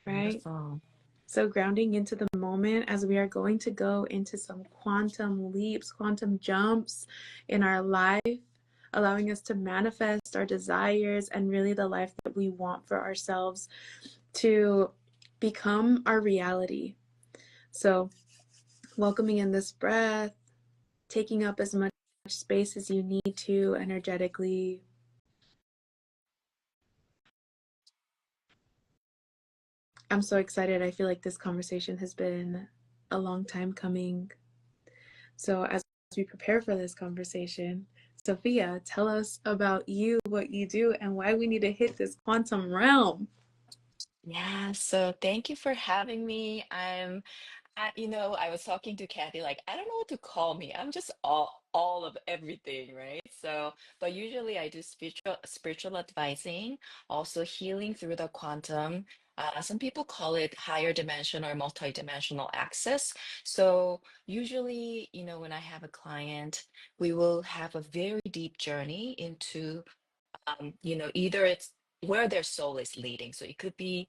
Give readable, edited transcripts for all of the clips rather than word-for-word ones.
right? Beautiful. So, grounding into the moment as we are going to go into some quantum leaps, quantum jumps in our life, allowing us to manifest our desires and really the life that we want for ourselves to become our reality. So, welcoming in this breath, taking up as much space as you need to energetically. I'm so excited. I feel like this conversation has been a long time coming. So, as we prepare for this conversation, Sophia, tell us about you, what you do, and why we need to hit this quantum realm. Yeah, so thank you for having me. I was talking to Kathy, like, I don't know what to call me. I'm just all of everything, right? So, but usually I do spiritual advising, also healing through the quantum. Some people call it higher dimension or multidimensional access. So usually, when I have a client, we will have a very deep journey into either it's where their soul is leading. So it could be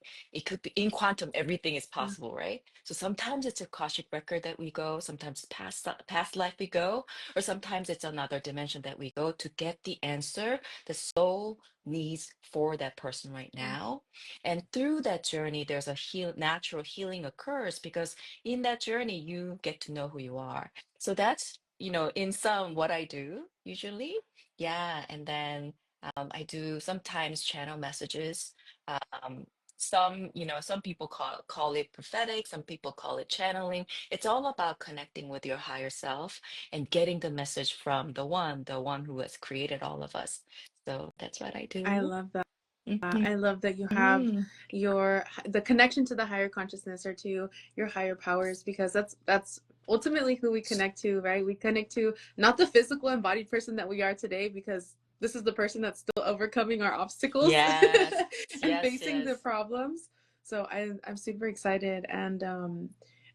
in quantum, everything is possible, right? So sometimes it's a Akashic record that we go, sometimes past life we go, or sometimes it's another dimension that we go to get the answer the soul needs for that person right now. And through that journey, there's a natural healing occurs because in that journey you get to know who you are. So that's, in some what I do usually. Yeah, and then I do sometimes channel messages. Um, some people call it prophetic, some people call it channeling. It's all about connecting with your higher self and getting the message from the one who has created all of us. So that's what I I do. love that. Mhm. I love that you have Mm. your the connection to the higher consciousness or to your higher powers because that's ultimately who we connect to, right? We connect to not the physical embodied person that we are today because this is the person that's still overcoming our obstacles Yes, and yes, facing the yes. problems. So I'm super excited and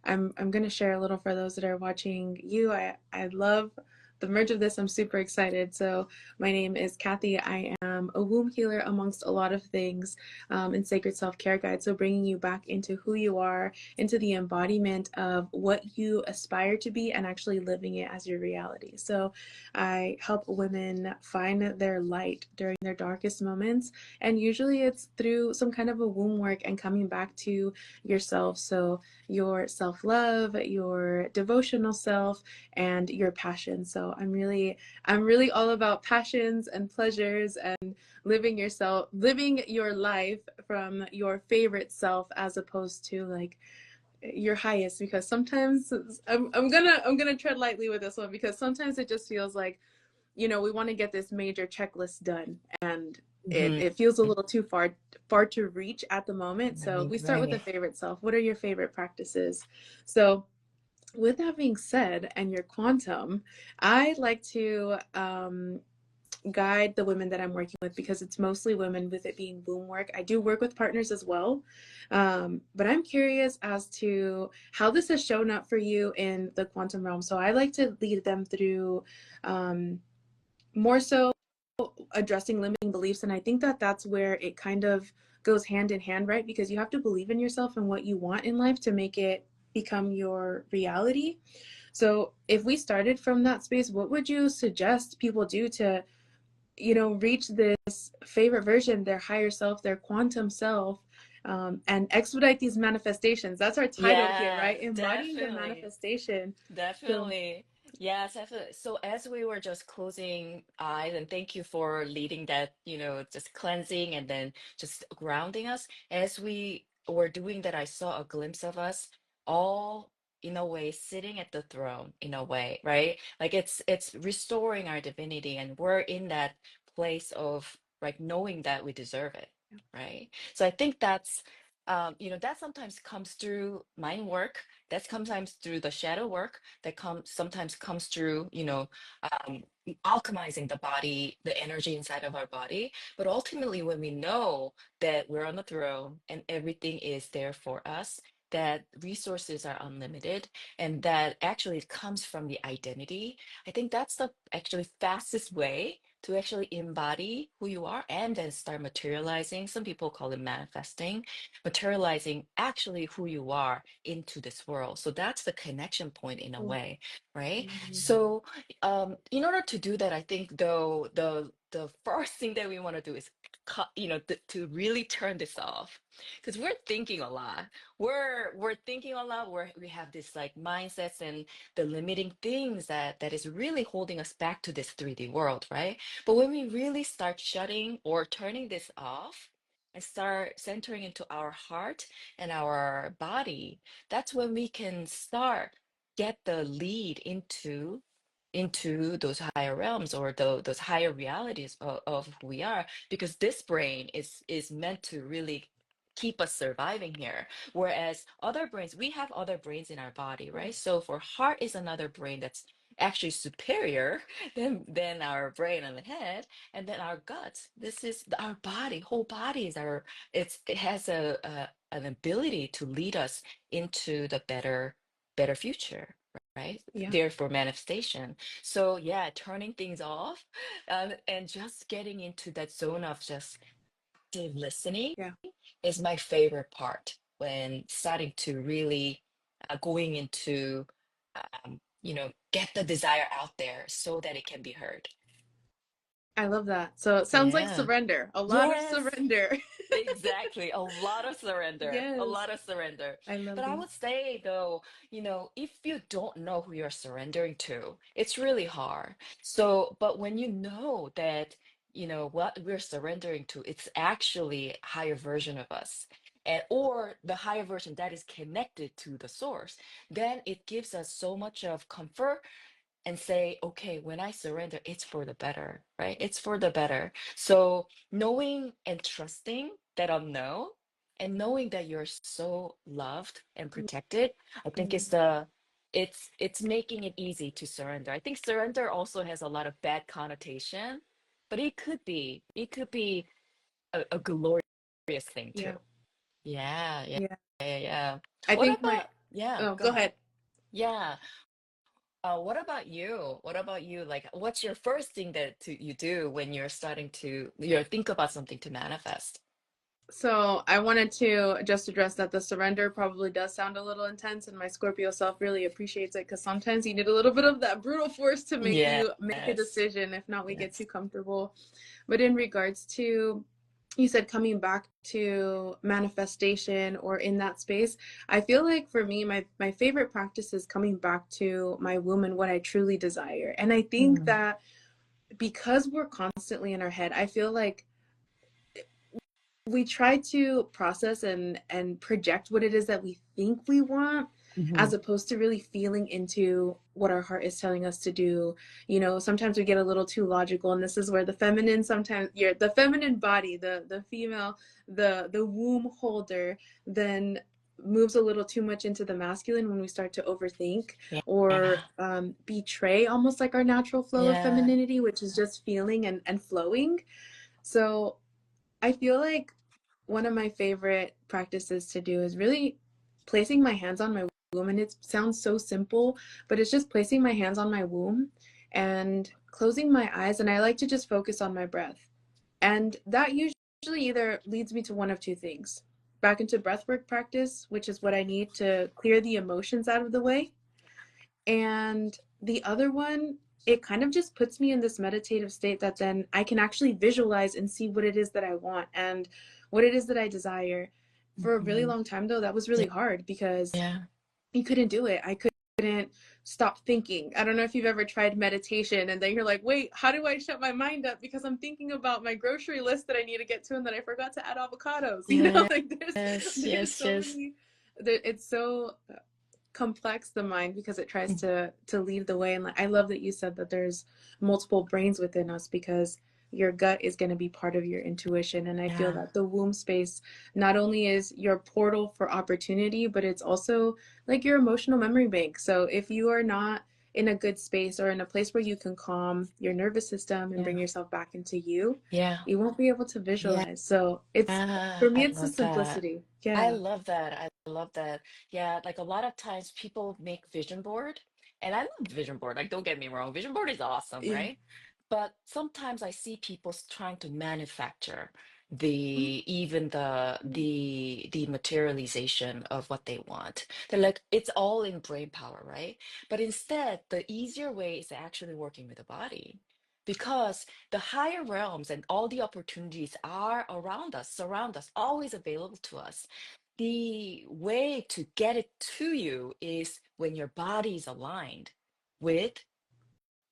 I'm gonna share a little for those that are watching you. I love the merge of this. I'm super excited. So my name is Kathy. I am a womb healer amongst a lot of things and sacred self care guide. So, bringing you back into who you are, into the embodiment of what you aspire to be, and actually living it as your reality. So, I help women find their light during their darkest moments. And usually it's through some kind of a womb work and coming back to yourself. So, your self love, your devotional self, and your passion. So, I'm really all about passions and pleasures and living your life from your favorite self as opposed to like your highest because sometimes I'm gonna tread lightly with this one because sometimes it just feels like we want to get this major checklist done and it, Hmm. it feels a little too far to reach at the moment. So Right, we start with the right. favorite self. What are your favorite practices? So with that being said, and your quantum, I like to guide the women that I'm working with because it's mostly women with it being womb work. I do work with partners as well. But I'm curious as to how this has shown up for you in the quantum realm. So I like to lead them through um, more so addressing limiting beliefs. And I think that that's where it kind of goes hand in hand, right? Because you have to believe in yourself and what you want in life to make it become your reality. So if we started from that space, what would you suggest people do to reach this favorite version, their higher self, their quantum self, and expedite these manifestations? That's our title here, right? Yes, Embodying the definitely. manifestation. So Definitely. Yes, definitely. So as we were just closing eyes, and thank you for leading that, just cleansing and then just grounding us. As we were doing that, I saw a glimpse of us all in a way sitting at the throne in a way, right? Like it's restoring our divinity and we're in that place of like knowing that we deserve it, right? So I think that sometimes comes through mind work, that sometimes through the shadow work, that comes sometimes comes through um, alchemizing the body, the energy inside of our body. But ultimately when we know that we're on the throne and everything is there for us, that resources are unlimited, and that actually it comes from the identity, I think that's the actually fastest way to actually embody who you are and then start materializing. Some people call it manifesting, materializing actually who you are into this world. So that's the connection point in a Oh, way, right? mhm. So in order to do that, I think though the first thing that we want to do is cut, to really turn this off because we're thinking a lot. We're thinking a lot. We have this like mindsets and the limiting things that is really holding us back to this 3D world, right? But when we really start shutting or turning this off and start centering into our heart and our body, that's when we can start get the lead into those higher realms or those higher realities of who we are, because this brain is meant to really keep us surviving here, whereas other brains, we have other brains in our body, right? So for heart is another brain that's actually superior than our brain and the head, and then our guts, this is our body, whole body is our, it has a an ability to lead us into the better future, right? Yeah, There for manifestation. So yeah, turning things off, and just getting into that zone of just active listening yeah. is my favorite part when starting to really going into get the desire out there so that it can be heard. I love that. So it sounds like Yeah. surrender, a lot of Yes. surrender. Exactly. A lot of surrender. A Yes, lot of surrender. I love But I that. would say, though, if you don't know who you're surrendering to, it's really hard. So, but when you know that, what we're surrendering to, it's actually a higher version of us. And or the higher version that is connected to the source, then it gives us so much of comfort and say, okay, when I surrender, it's for the better, right? It's for the better. So knowing and trusting that unknown and knowing that you're so loved and protected, I think Mhm. is it's making it easy to surrender. I think surrender also has a lot of bad connotation, but it could be a glorious thing too. Yeah, Yeah, yeah, yeah. yeah, yeah. I What think my, about, yeah, oh, go go ahead. ahead. Yeah. What about you? What about you? Like, what's your first thing you do when you're starting to think about something to manifest? So I wanted to just address that the surrender probably does sound a little intense, and my Scorpio self really appreciates it because sometimes you need a little bit of that brutal force to make Yes, you make a decision. If not, we get too yes. comfortable. But in regards to, you said coming back to manifestation or in that space, I feel like for me, my favorite practice is coming back to my womb and what I truly desire. And I think Mm, that because we're constantly in our head, I feel like we try to process and project what it is that we think we want mhm. as opposed to really feeling into what our heart is telling us to do. Sometimes we get a little too logical, and this is where the feminine, sometimes you're the feminine body, the female, the womb holder, then moves a little too much into the masculine when we start to overthink or Yeah, betray almost like our natural flow of yeah, femininity, which is just feeling and flowing. So I feel like one of my favorite practices to do is really placing my hands on my womb. And it sounds so simple, but it's just placing my hands on my womb and closing my eyes. And I like to just focus on my breath. And that usually either leads me to one of two things: back into breathwork practice, which is what I need to clear the emotions out of the way, and the other one, it kind of just puts me in this meditative state that then I can actually visualize and see what it is that I want and what it is that I desire. For a really mhm. long time, though, that was really hard because Yeah, you couldn't do it. I couldn't stop thinking. I don't know if you've ever tried meditation and then you're like, wait, how do I shut my mind up? Because I'm thinking about my grocery list that I need to get to and that I forgot to add avocados. yeah, Like there's yes, so yes. many, it's so complex, the mind, because it tries Mm, to lead the way. And like, I love that you said that there's multiple brains within us because your gut is going to be part of your intuition. And I feel yeah, that the womb space not only is your portal for opportunity, but it's also like your emotional memory bank. So if you are not in a good space or in a place where you can calm your nervous system and bring yeah, yourself back into you, yeah, you won't be able to yeah. visualize. So it's, for me, I it's the love that. simplicity. I Yeah. love that. I love that. Yeah, like a lot of times people make vision board, and I love vision board. Like, don't get me wrong, vision board is awesome, Yeah. right? but sometimes I see people trying to manufacture Mhm. the materialization of what they want. They're like, it's all in brain power, right? But instead, the easier way is actually working with the body. Because the higher realms and all the opportunities are around us, surround us, always available to us. The way to get it to you is when your body is aligned with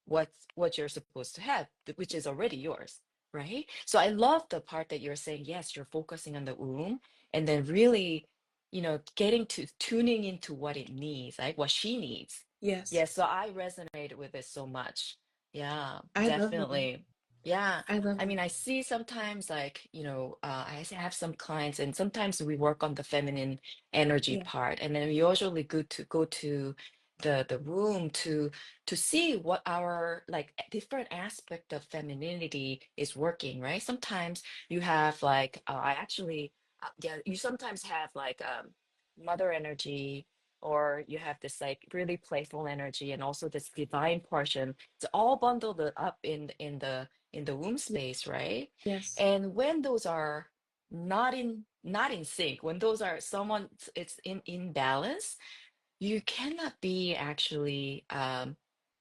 what you're supposed to have, which is already yours, right? So I love the part that you're saying, yes, you're focusing on the womb and then really, getting to tuning into what it needs, like what she needs. Yes, Yes, so I resonated with it so much. Yeah, I love that. definitely. Yeah. I love I that. mean, I see sometimes like, have some clients and sometimes we work on the feminine energy Yeah. part. And then we usually go to the room to see what our like different aspect of femininity is working, right? Sometimes you have like I actually yeah, you sometimes have like mother energy, or you have this like really playful energy and also this divine portion. It's all bundled up in the womb Yeah. space, right? Yes. And when those are not in sync, when those are someone it's in balance, you cannot be actually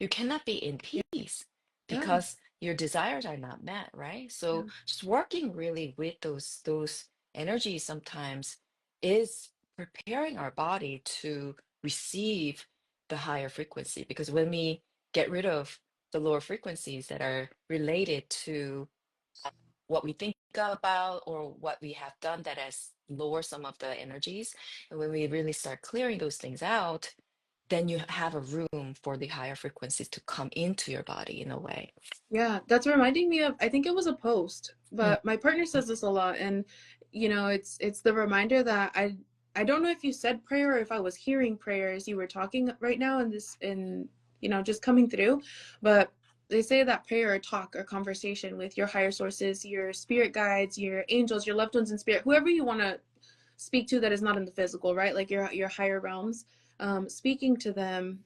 you cannot be in Yeah. peace Yeah. because your desires are not met, right? Yeah. So just working really with those energies sometimes is preparing our body to receive the higher frequency, because when we get rid of the lower frequencies that are related to what we think about or what we have done that has lowered some of the energies. And when we really start clearing those things out, then you have a room for the higher frequencies to come into your body in a way. Yeah, that's reminding me of, I think it was a post, Mm. but my partner says this a lot, and it's the reminder that I don't know if you said prayer or if I was hearing prayer as you were talking right now in this in just coming through, but they say that prayer or talk or conversation with your higher sources, your spirit guides, your angels, your loved ones in spirit, whoever you want to speak to that is not in the physical, right? Like your higher realms, speaking to them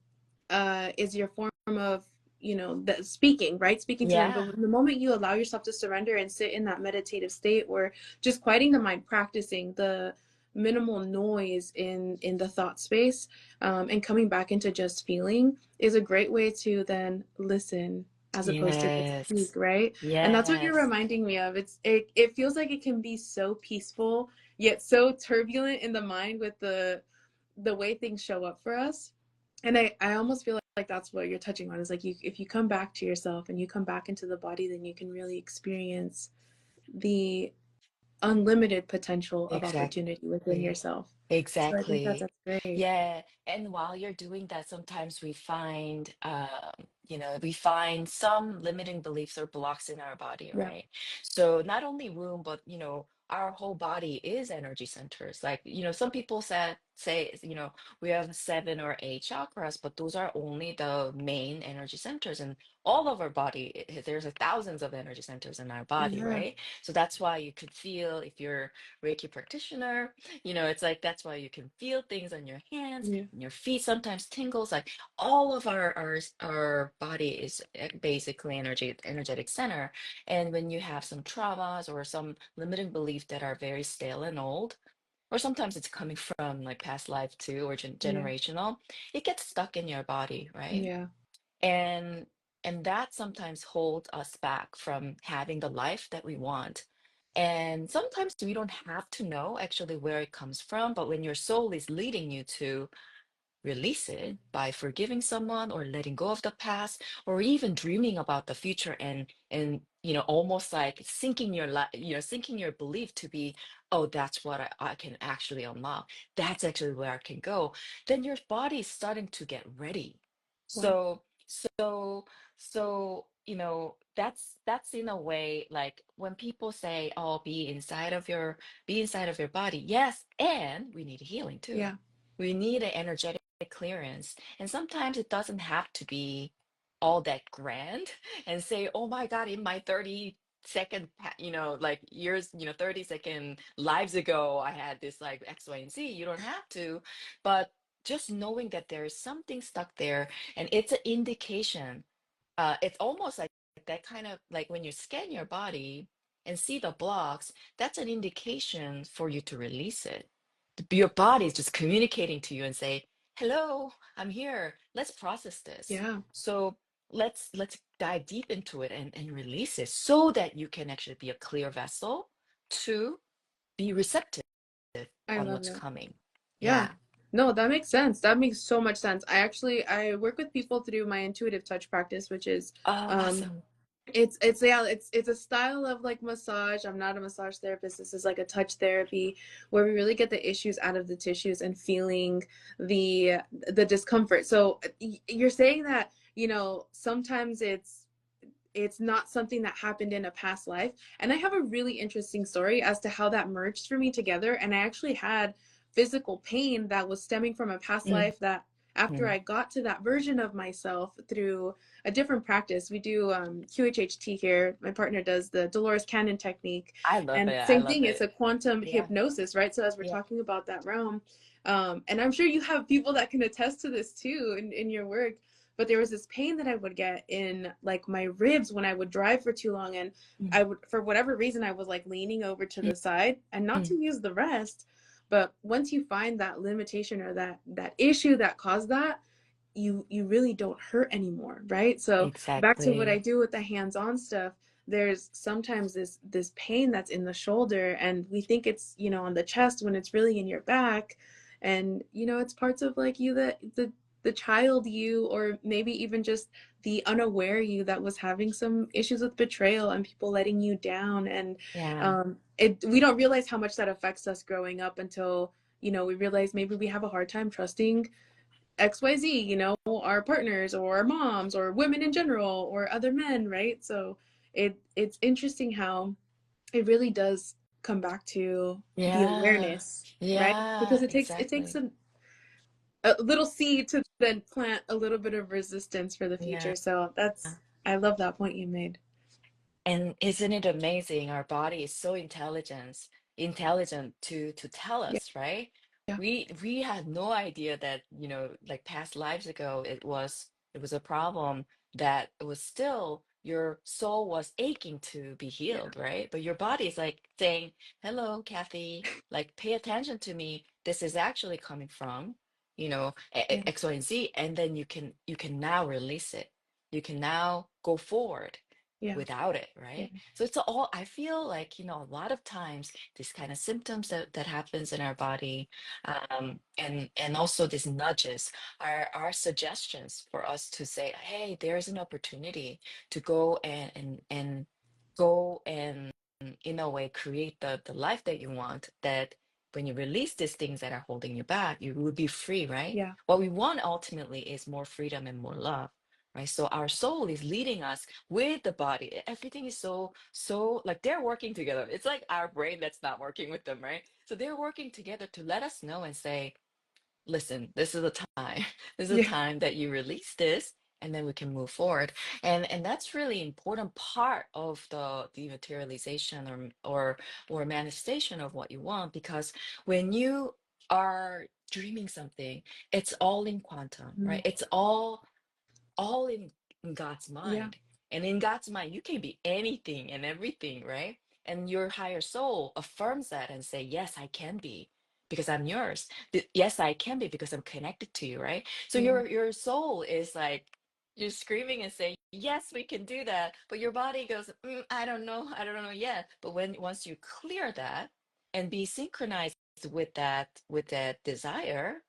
is your form of the speaking, right? Speaking to them. Yeah, But the moment you allow yourself to surrender and sit in that meditative state, or just quieting the mind, practicing the minimal noise in the thought space, and coming back into just feeling, is a great way to then listen as opposed to just speak, yes, right? And that's what you're yes, reminding me of. It feels like it can be so peaceful yet so turbulent in the mind with the way things show up for us. And I almost feel like that's what you're touching on, is like, if you come back to yourself and you come back into the body, then you can really experience the unlimited potential of opportunity within exactly. yourself. So I think Exactly. that's great. Yeah. And while you're doing that, sometimes we find, we find some limiting beliefs or blocks in our body, Yeah. right? So not only womb, but, our whole body is energy centers. Like, some people say, we have 7 or 8 chakras, but those are only the main energy centers. And all of our body, there's thousands of energy centers in our body, Yeah. right? So that's why you could feel, if you're Reiki practitioner, it's like that's why you can feel things on your hands Yeah. and your feet sometimes tingles. Like all of our body is basically energetic center. And when you have some traumas or some limiting beliefs that are very stale and old, or sometimes it's coming from like past life too, or Yeah. generational, it gets stuck in your body, right? Yeah. and and that sometimes holds us back from having the life that we want. And sometimes we don't have to know actually where it comes from, but when your soul is leading you to release it by forgiving someone or letting go of the past, or even dreaming about the future, and almost like sinking your belief to be, oh, that's what I can actually unlock, that's actually where I can go, then your body is starting to get ready. Wow. So that's in a way like when people say, oh, be inside of your body. Yes, and we need healing too. Yeah. We need an energetic clearance. And sometimes it doesn't have to be all that grand and say, oh my God, in my 30-second, like years, 30-second lives ago, I had this like X, Y, and Z. You don't have to. But just knowing that there is something stuck there, and it's an indication, it's almost like that kind of like when you scan your body and see the blocks, that's an indication for you to release it. Your body is just communicating to you and say, "Hello, I'm here. Let's process this." Yeah, So let's dive deep into it and release it so that you can actually be a clear vessel to be receptive I on love what's it. coming. Yeah. Yeah. No, that makes sense. That makes so much sense. I work with people through my intuitive touch practice, which is Oh, um awesome. it's yeah, it's a style of like massage. I'm not a massage therapist. This is like a touch therapy where we really get the issues out of the tissues and feeling the discomfort. So you're saying that, sometimes it's not something that happened in a past life. And I have a really interesting story as to how that merged for me together. And I actually had physical pain that was stemming from a past Mm, life that after mm. I got to that version of myself through a different practice, we do QHHT here. My partner does the Dolores Cannon technique. I love And it. I same love thing, it's it. a quantum Yeah. hypnosis, right? So as we're Yeah. talking about that realm, and I'm sure you have people that can attest to this too in your work, but there was this pain that I would get in like my ribs when I would drive for too long, and Mm, I would, for whatever reason, I was like leaning over to mm, the side and not to mm. use the rest. But once you find that limitation or that issue that caused that, you really don't hurt anymore, right? So back to what I Exactly. do with the hands-on stuff, there's sometimes this pain that's in the shoulder and we think it's, on the chest when it's really in your back. And it's parts of like you, the child you, or maybe even just the unaware you that was having some issues with betrayal and people letting you down. And Yeah. we don't realize how much that affects us growing up until we realize maybe we have a hard time trusting XYZ, our partners or our moms or women in general or other men, right? So it's interesting how it really does come back to the Yeah. awareness, right? Because Yeah. it takes Exactly. a little seed to then plant a little bit of resistance for the Yeah. future. So I love that point you made. And isn't it amazing? Our body is so intelligent to tell Yeah, us, right? yeah, We had no idea that, like past lives ago, it was a problem that it was still your soul was aching to be yeah, healed, right? But your body is like saying, "Hello, Kathy, like pay attention to me. This is actually coming from, yeah, X, Y, and Z." And then you can now release it. You can now go forward yeah, without it, yeah, right? So it's all, I feel like, a lot of times these kind of symptoms that happens in our body, and also these nudges are suggestions for us to say, hey, there's an opportunity to go and go and in a way create the life that you want, that when you release these things that are holding you back, you will be free, right? yeah, What we want ultimately is more freedom and more love, right? So our soul is leading us with the body. Everything is so like they're working together. It's like our brain that's not working with them, right? So they're working together to let us know and say, listen, this is the time. This is the yeah, time that you release this, and then we can move forward. And that's really important part of the materialization or manifestation of what you want, because when you are dreaming something, it's all in quantum, mm, right? It's all in God's yeah, mind. And in God's mind, you can be anything and everything, right? And your higher soul affirms that and say, yes, I can be because I'm yours. Yes, I can be because I'm connected to you, right? So yeah, your soul is like you're screaming and saying, yes, we can do that. But your body goes, I don't know, I don't know yet. But once you clear that and be synchronized with that desire,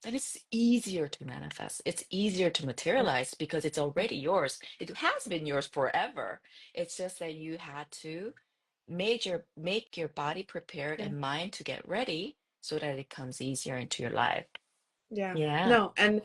then it's easier to manifest. It's easier to yeah, materialize because it's already yours. It has been yours forever. It's just that you had to make your body prepared yeah. and mind to get ready so that it comes easier into your life. Yeah. Yeah. No, and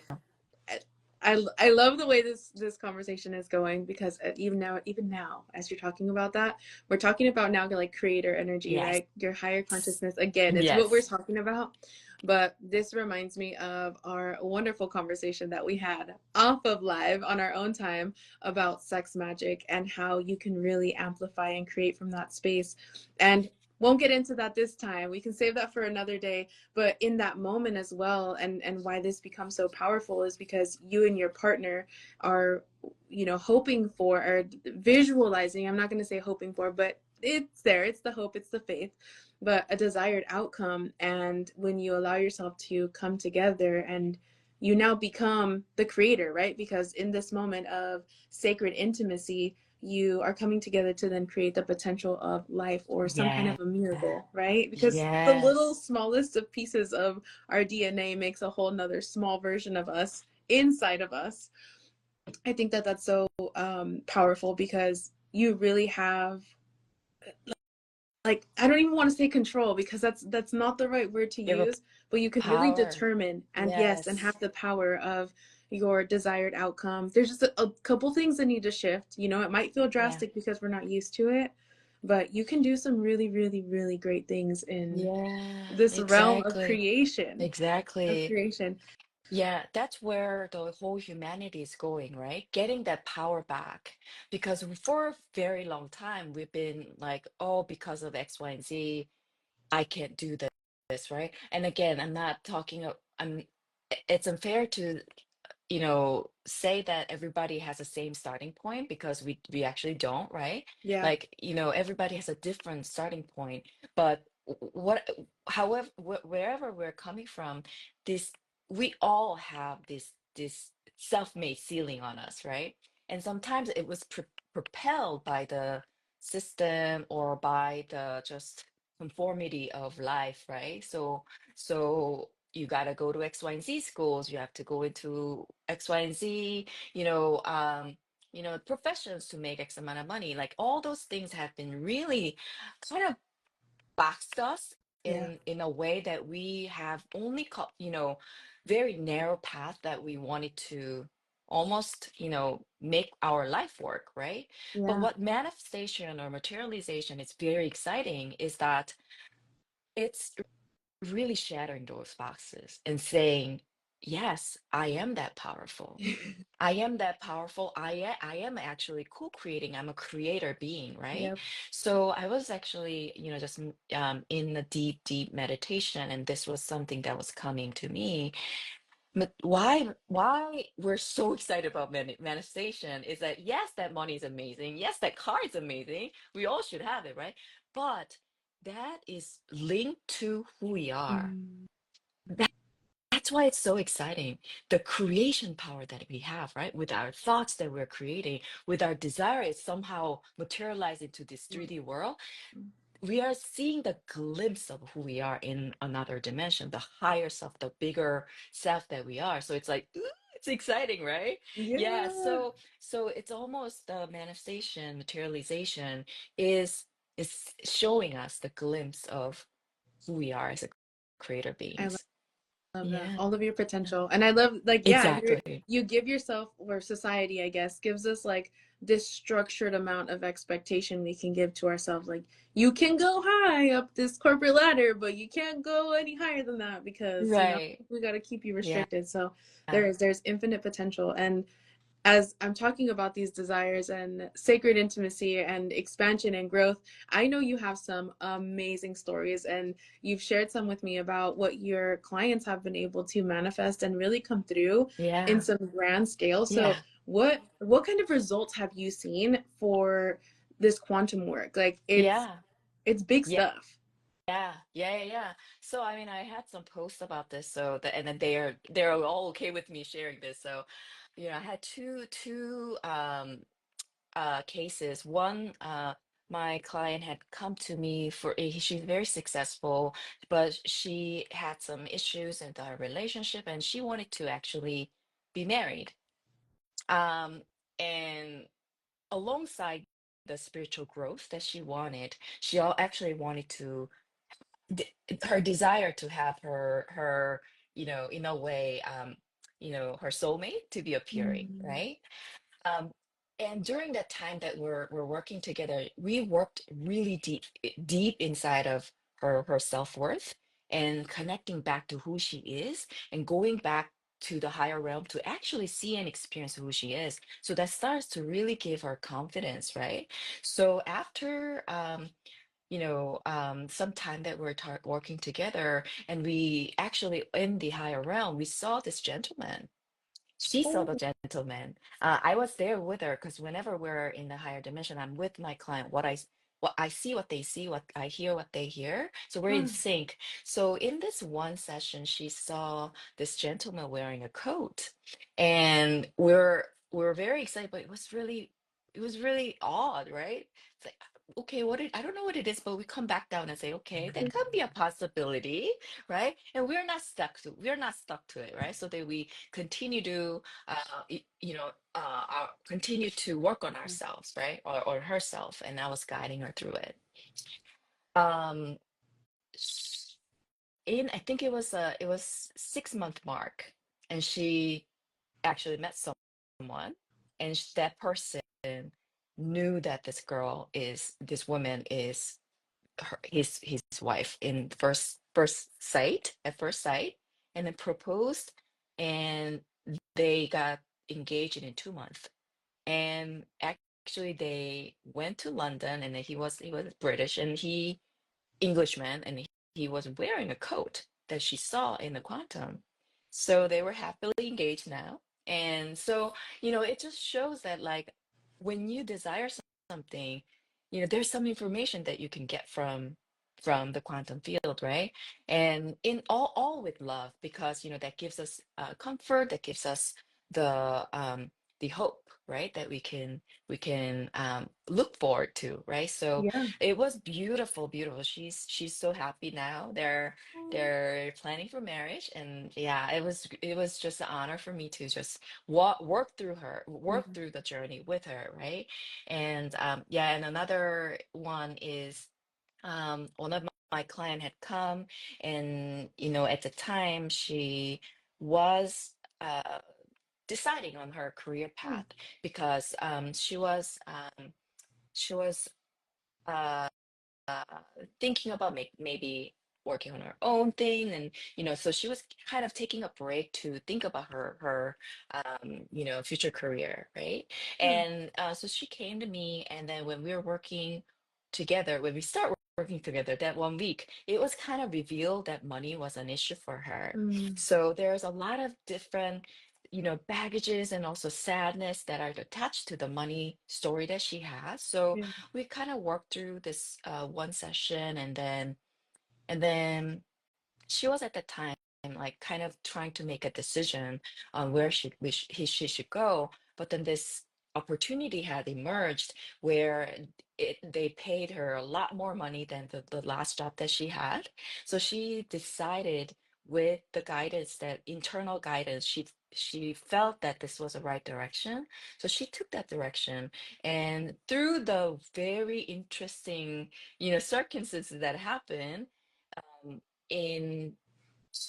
I love the way this conversation is going because even now as you're talking about that, we're talking about now like creator energy, Yes. right? Your higher consciousness. Again, it's what we're Yes. talking about. But this reminds me of our wonderful conversation that we had off of live on our own time about sex magic and how you can really amplify and create from that space. And won't get into that this time. We can save that for another day. But in that moment as well, and why this becomes so powerful is because you and your partner are, hoping for or visualizing. I'm not going to say hoping for, but it's there. It's the hope. It's the faith. But a desired outcome. And when you allow yourself to come together and you now become the creator, right? Because in this moment of sacred intimacy, you are coming together to then create the potential of life or some kind Yeah. of a miracle, right? Because the little Yes. smallest of pieces of our DNA makes a whole nother small version of us inside of us. I think that that's so powerful because you really have, like, I don't even want to say control because that's not the right word to You have use, but you a can really power. determine and yes, and Yes. have the power of your desired outcome. There's just a couple things that need to shift. It might feel Yeah. drastic because we're not used to it, but you can do some really, really, really great things in Yeah, this realm of exactly. creation. Of Exactly. creation. Yeah, that's where the whole humanity is going, right? Getting that power back. Because for a very long time, we've been like, oh, because of X, Y, and Z, I can't do this, right? And again, I'm not talking, it's unfair to say that everybody has the same starting point because we actually don't, right? Yeah. Like, everybody has a different starting point. But however, wherever we're coming from, this we all have this self-made ceiling on us, right? And sometimes it was propelled by the system or by the just conformity of life, right? So you got to go to X, Y, and Z schools. You have to go into X, Y, and Z, professions to make X amount of money. Like all those things have been really kind of boxed us Yeah. in a way that we have only very narrow path that we wanted to almost make our life work, right? But Yeah. what manifestation or materialization is very exciting is that it's really shattering those boxes and saying, yes, I am that powerful. I am that powerful. I am actually co-creating. I'm a creator being, right? Yep. So I was actually, just in a deep, deep meditation, and this was something that was coming to me. But why we're so excited about manifestation is that yes, that money is amazing. Yes, that car is amazing. We all should have it, right? But that is linked to who we are. Mm. That's why it's so exciting. The creation power that we have, right? With our thoughts that we're creating, with our desire, is somehow materialized into this 3D world. We are seeing the glimpse of who we are in another dimension, the higher self, the bigger self that we are. So it's like, ooh, it's exciting, right? Yeah. Yeah. So it's almost the manifestation, materialization is is showing us the glimpse of who we are as a creator I love beings. that. Yeah. All of your potential. And I love, like, yeah, Exactly. you give yourself, or society, I guess, gives us like this structured amount of expectation we can give to ourselves. Like, you can go high up this corporate ladder, but you can't go any higher than that because, Right. we got to keep you Yeah. restricted. So there's infinite potential. And as I'm talking about these desires and sacred intimacy and expansion and growth, I know you have some amazing stories and you've shared some with me about what your clients have been able to manifest and really come through in Yeah. some grand scale. So Yeah. what kind of results have you seen for this quantum work? Like Yeah. it's big Yeah. stuff. Yeah. So I mean, I had some posts about this, so that and then they're all okay with me sharing this. So, I had two cases. One, my client had come to me she's very successful, but she had some issues in her relationship, and she wanted to actually be married. Um, and alongside the spiritual growth that she wanted, she actually wanted to her desire to have her in a way, her soulmate to be appearing, Mm. right? um and during that time that we're working together, we worked really deep inside of her self-worth, and connecting back to who she is, and going back to the higher realm to actually see and experience who she is, so that starts to really give her confidence, right? So after some time that we're working together, and we actually in the higher realm we saw this gentleman. She saw the Oh. gentleman. I was there with her because whenever we're in the higher dimension, I'm with my client. What I see, what they see, what I hear, what they hear. So we're in Ah. sync. So in this one session, she saw this gentleman wearing a coat, and we're very excited, but it was really odd, right? It's like, okay, I don't know what it is, but we come back down and say, okay, that could be a possibility, right? And we're not stuck to it, right? So that we continue to continue to work on ourselves, right? Or herself, and I was guiding her through it. um sh- in I think it was 6 month mark, and she actually met someone, and that person knew that this woman is his wife in first sight, and then proposed, and they got engaged in 2 months. And actually they went to London, and then he was British, and he Englishman, and he was wearing a coat that she saw in the quantum. So they were happily engaged now. And so, it just shows that, like, when you desire something, there's some information that you can get from the quantum field, right? And in all with love, because that gives us comfort, that gives us the hope, right? That we can look forward to, right? So Yeah. it was beautiful, beautiful. She's so happy now. They're planning for marriage, and yeah, it was just an honor for me to just work Yeah. through the journey with her, right? And yeah, and another one is one of my client had come, and at the time she was deciding on her career Mm. path, because she was uh uh, thinking about maybe working on her own thing, and so she was kind of taking a break to think about her future career, right? Yeah. And so she came to me, and then when we were working together, when we start working together, that one week it was kind of revealed that money was an issue for her. Mm. So there's a lot of different baggages and also sadness that are attached to the money story that she has. So Yeah. we kind of worked through this one session, and then she was at the time like kind of trying to make a decision on where she should go. But then this opportunity had emerged where they paid her a lot more money than the last job that she had. So she decided, with the guidance, that internal guidance, she felt that this was the right direction. So she took that direction, and through the very interesting circumstances that happened, um, in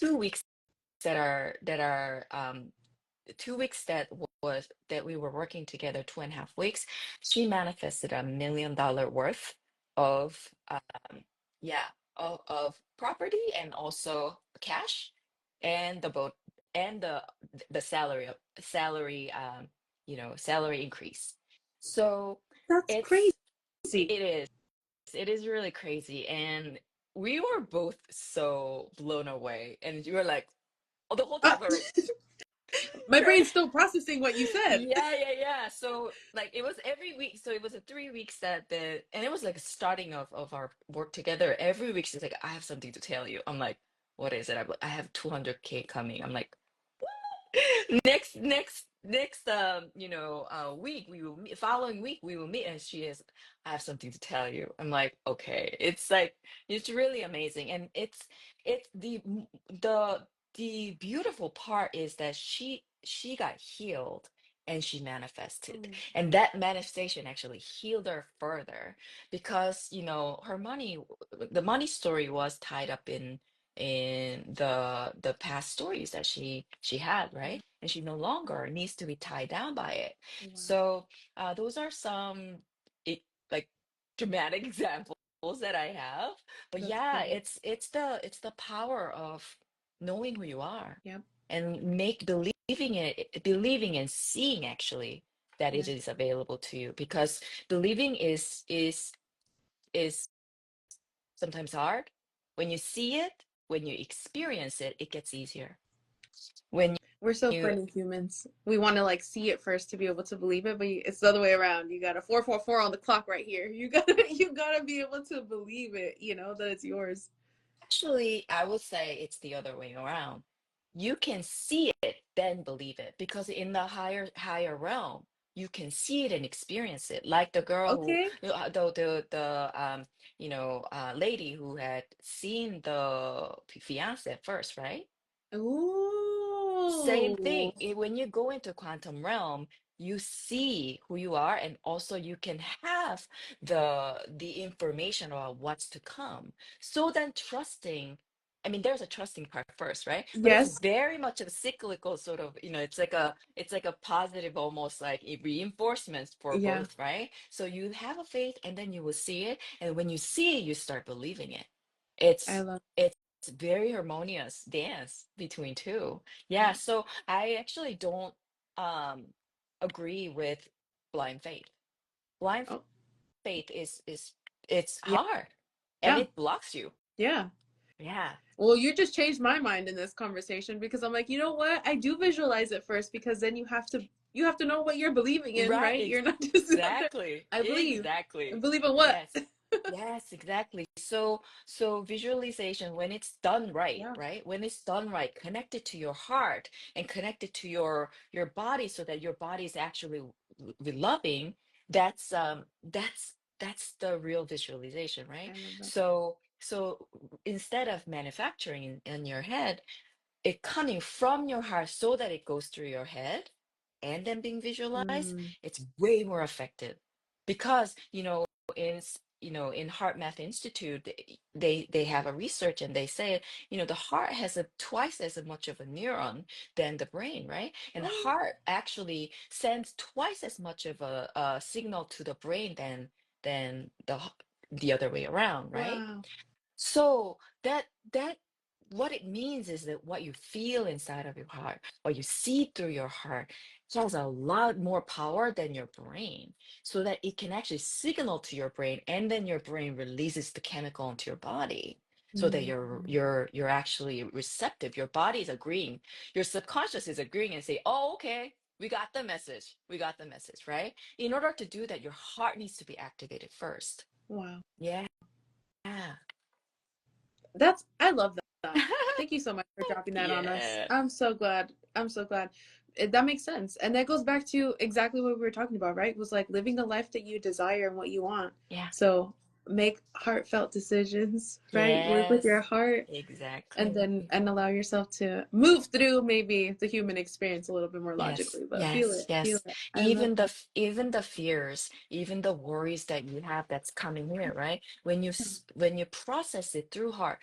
2 weeks that are 2 weeks that we were working together, 2.5 weeks, she manifested $1 million worth of yeah of property, and also cash, and the boat, and the salary increase. So That's it's crazy. it is it is really crazy, and we were both so blown away, and you were like, oh, the whole Uh, time we were like, my right? brain's still processing what you said. Yeah, yeah, yeah. So like it was every week. So it was a 3 weeks and it was like starting of our work together. Every week she's like, I have something to tell you. I'm like, what is it? I have 200K coming. I'm like, next week we will meet, following week we will meet, and she is, I have something to tell you. I'm like, okay. It's like, it's really amazing. And it's the beautiful part is that she got healed, and she manifested, Oh. and that manifestation actually healed her further, because the money story was tied up in the past stories that she had, Yeah. right? And she no longer needs to be tied down by it. Oh, wow. So those are some it, like dramatic examples that I have. But That's yeah, great. it's the power of knowing who you are, Yep. and make believing and seeing, actually, that it Yeah. is available to you, because believing is sometimes hard. When you see it, when you experience it, it gets easier. When We're so you funny humans. We want to like see it first to be able to believe it, but it's the other way around. You got a 444 on the clock right here. You gotta be able to believe it, that it's yours. Actually, I would say it's the other way around. You can see it, then believe it, because in the higher realm, you can see it and experience it. Like the girl who, Okay. lady who had seen the fiance at first, right? Same Ooh. thing. When you go into quantum realm, you see who you are, and also you can have the information about what's to come. So then trusting, I mean, there's a trusting part first, right? But it's Yes. very much of a cyclical sort of, it's like a positive, almost like a reinforcement for Yeah. both, right? So you have a faith, and then you will see it, and when you see it, you start believing it. I It's love it's very harmonious dance between two. Yeah, that. so I actually don't um agree with blind faith. Blind Oh, faith is it's yeah. hard and Yeah. it blocks you. Yeah. Yeah, Well, you just changed my mind in this conversation because I'm like, you know what? I do visualize it first because then you have to know what you're believing in, right, right? You're not just out there. exactly. I believe. And Exactly. believe in what? Yes. Yes, exactly. So visualization, when it's done right, Yeah. right? When it's done right, connected to your heart and connected to your body so that your body is actually loving, that's the real visualization, right? I love that. So instead of manufacturing in your head, it coming from your heart so that it goes through your head and then being visualized, Mm. it's way more effective because in Heart Math Institute, they have a research, and they say, the heart has a twice as much of a neuron than the brain, right? And the Oh, heart actually sends twice as much of a signal to the brain than the other way around, right? wow. So that what it means is that what you feel inside of your heart, what you see through your heart, has a lot more power than your brain, so that it can actually signal to your brain, and then your brain releases the chemical into your body, so that Mm. you're actually receptive. Your body is agreeing, your subconscious is agreeing and say, "Oh, okay, we got the message. We got the message," right? In order to do that, your heart needs to be activated first. Wow. Yeah. I love that. Thank you so much for dropping that on us. Yeah. I'm so glad. I'm so glad. That makes sense. And that goes back to exactly what we were talking about, right? It was like living the life that you desire and what you want. Yeah. So make heartfelt decisions, right? Live with your Yes. heart and Exactly. then and allow yourself to move through maybe the human experience a little bit more Yes. logically, but feel Yes. it, feel Yes. it. I love Even the fears, even the worries that you have that's coming here, right? When you process it through heart,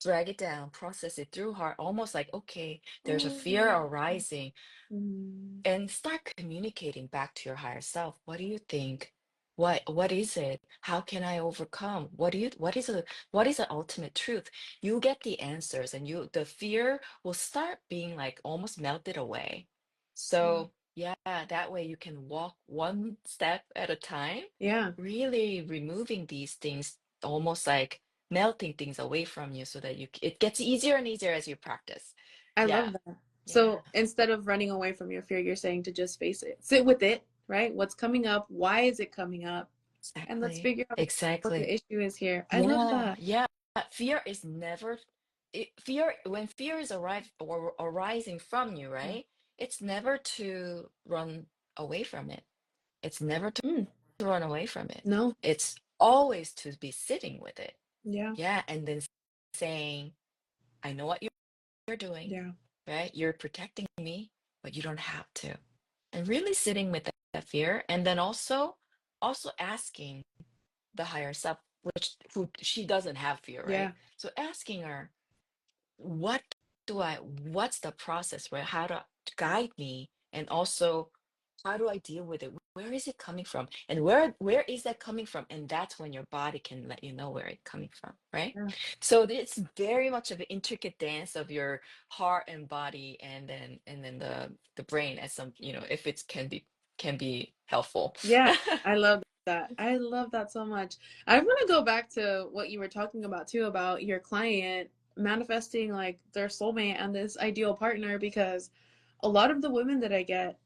drag it down, process it through heart, almost like, okay, there's a fear that. arising, Mm, and start communicating back to your higher self. What do you think? What is it? How can I overcome? What is the ultimate truth? You get the answers, and the fear will start being like almost melted away. wow. So yeah, that way you can walk one step at a time, Yeah, really removing these things, almost like melting things away from you, so that it gets easier and easier as you practice. I Yeah. love that. Yeah, So instead of running away from your fear, you're saying to just face it, sit with it, right? What's coming up? Why is it coming up? And let's exactly. figure out what the Exactly. issue is here. I love Yeah, that. yeah. Fear is never when fear is arrive or arising from you, Yeah. right? It's never to run away from it. It's never to Mm, run away from it. no. It's always to be sitting with it. Yeah. Yeah, and then saying, I know what you're doing, Yeah. right? You're protecting me, but you don't have to. And really sitting with that fear, and then also asking the higher self, who she doesn't have fear, Yeah. right? So asking her, what what's the process, right? How to guide me, and also how do I deal with it? Where is it coming from? And where is that coming from? And that's when your body can let you know where it's coming from, right? Yeah. So it's very much of an intricate dance of your heart and body, and then the brain, as some, if it can be helpful. Yeah. I love that. that. I love that so much. I want to go back to what you were talking about too, about your client manifesting like their soulmate and this ideal partner, because a lot of the women that I get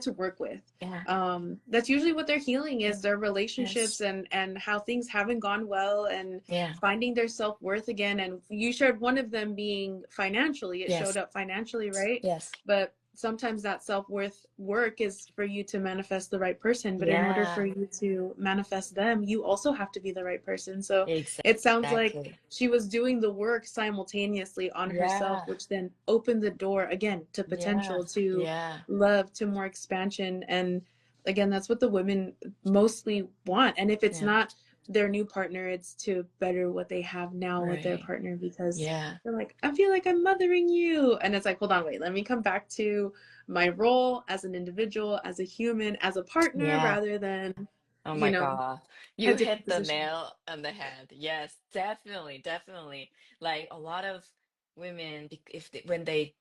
to work with, Yeah. that's usually what they're healing is their relationships Yes. and how things haven't gone well, and Yeah. finding their self-worth again. And you shared one of them being financially, it showed Yes. up financially, right? Yes. But sometimes that self-worth work is for you to manifest the right person, but in order for Yeah. you to manifest them, you also have to be the right person. So it sounds like Exactly. she was doing the work simultaneously on herself, Yeah. which then opened the door again to Yeah. potential, to Yeah. love, to more expansion. And again, that's what the women mostly want. And if it's Yeah. not their new partner, it's to better what they have now with their Right. partner, because Yeah. they're like, I feel like I'm mothering you. And it's like, hold on, wait, let me come back to my role as an individual, as a human, as a partner, Yeah. rather than, Oh you my know, God. a You different hit the position. nail on the head. Yes, definitely, definitely. Like a lot of women, if they, when they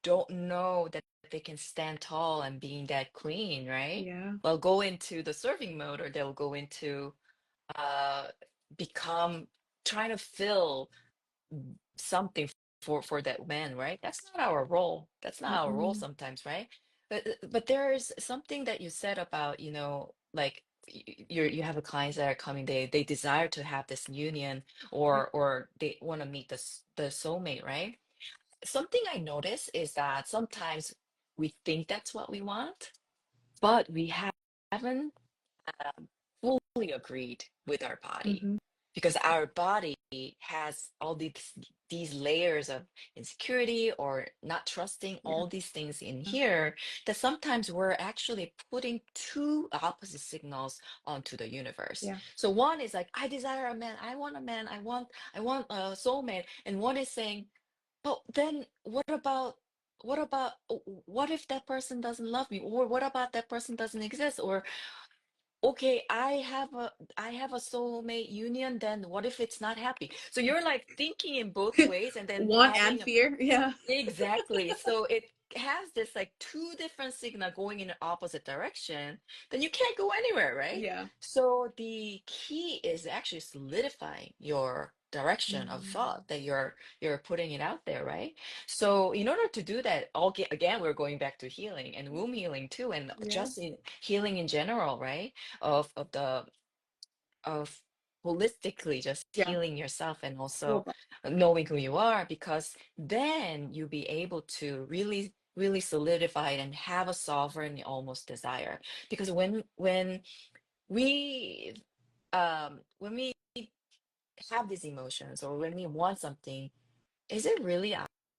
don't know that they can stand tall and being that queen, right? Yeah. They'll go into the serving mode, or they'll go into uh become trying to fill something for that man, right? That's not our role. That's not our role Mm-mm. sometimes, right? But there's something that you said about, like you have a clients that are coming, they desire to have this union, Yeah. or they want to meet the soulmate, right? Something I notice is that sometimes we think that's what we want, but we haven't fully agreed with our body, Mm-hmm. because our body has all these layers of insecurity or not trusting, Yeah. all these things in here, that sometimes we're actually putting two opposite signals onto the universe. Yeah. So one is like, I desire a man, I want a man, I want a soulmate. And one is saying, but then what if that person doesn't love me, or what about that person doesn't exist, or okay, I have a soulmate union, then what if it's not happy? So you're like thinking in both ways, and then Want and having fear. Yeah. exactly. So it has this like two different signal going in the opposite direction, then you can't go anywhere, right? Yeah. So the key is actually solidifying your direction of Mm. thought, that you're putting it out there, right? So in order to do that, again, we're going back to healing and womb healing too, and Yeah. just in healing in general, right? Of holistically just Yeah. healing yourself, and Full also body. knowing who you are, because then you'll be able to really really solidify it and have a sovereign almost desire. Because we when we have these emotions, or when we want something, is it really